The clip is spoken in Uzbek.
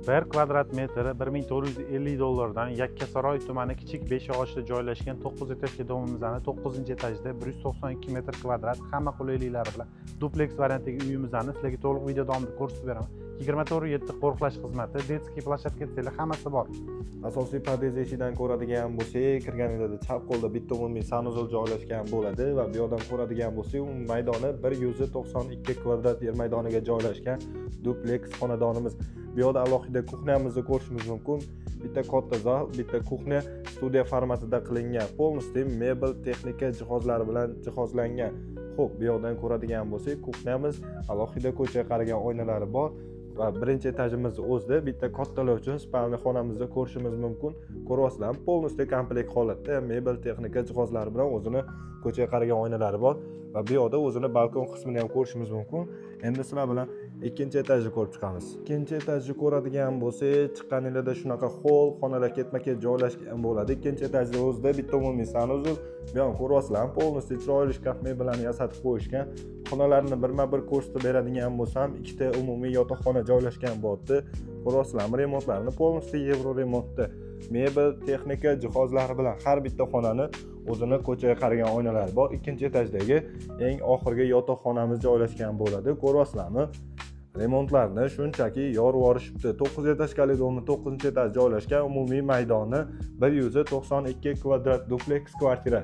1 kvadrat metri $1450 Yakkasaroy tumani Kichik Beshyog'ochda joylashgan 9 etajli domimizni 9-etajda 192 metr kvadrat hamma qulayliklari bilan dupleks variantdagi uyimizni sizlarga to'liq video davomida ko'rsatib beraman. 24/7 qo'riqlash xizmati, detskiy planshetka teli hammasi bor. Asosiy pod'ezd eshigidan ko'radigan bo'lsak, kirganingizda chap qo'lda bitta umumiy sanuzol joylashgan bo'ladi va bu yerdan ko'radigan bo'lsak, maydoni 192 kvadrat yer maydoniga joylashgan dupleks xonadonimiz. Bu yerda alohida kuxnyamizni ko'rishimiz mumkin. Bitta katta zal, bitta kuxnya studiya formatida qilingan. Полностью mebel, texnika jihozlari bilan jihozlangan. Xo'p, bu yerdan ko'radigan bo'lsak, kuxnyamiz alohida ko'chaga qaragan oynalari bor. Va birinchi etajimizni o'zida bitta kattalovchi spalni xonamizni ko'rishimiz mumkin. Ko'ryapsizlar, полностью komplekt holatda mebel, texnika jihozlari bilan o'zini ko'chaga qaragan oynalari bor va bu yerda o'zini balkon qismini ham ko'rishimiz mumkin. Endi sizlar bilan ikkinchi etajni ko'rib chiqamiz. Ikkinchi etajni ko'radigan bo'lsak, chiqqaningizda shunaqa hol xonalar ketma-ket joylashgan bo'ladi. Ikkinchi etajda o'zida bitta umumiy sanuzol, bu ham ko'ryapsizlar, полностью chiroyli shkaf mebellarni yasatib qo'yishgan. Xonalarni birma-bir ko'rsatib beradigan bo'lsam, ikkita umumiy yotoqxona joylashgan bo'ldi. Ko'ryapsizlarmi, remontlarni полностью yevro remontda. Mebel, texnika jihozlari bilan har bitta xonani o'zini ko'chaga qaragan oynalari bor. Ikkinchi etajdagi eng oxirgi yotoqxonamiz joylashgan bo'ladi. Ko'ryapsizlarmi? Remontlarni shunchaki yorib yorishibdi. 9 etajli domni 9-etaj joylashgan umumiy maydoni 192 kvadrat dupleks kvartira.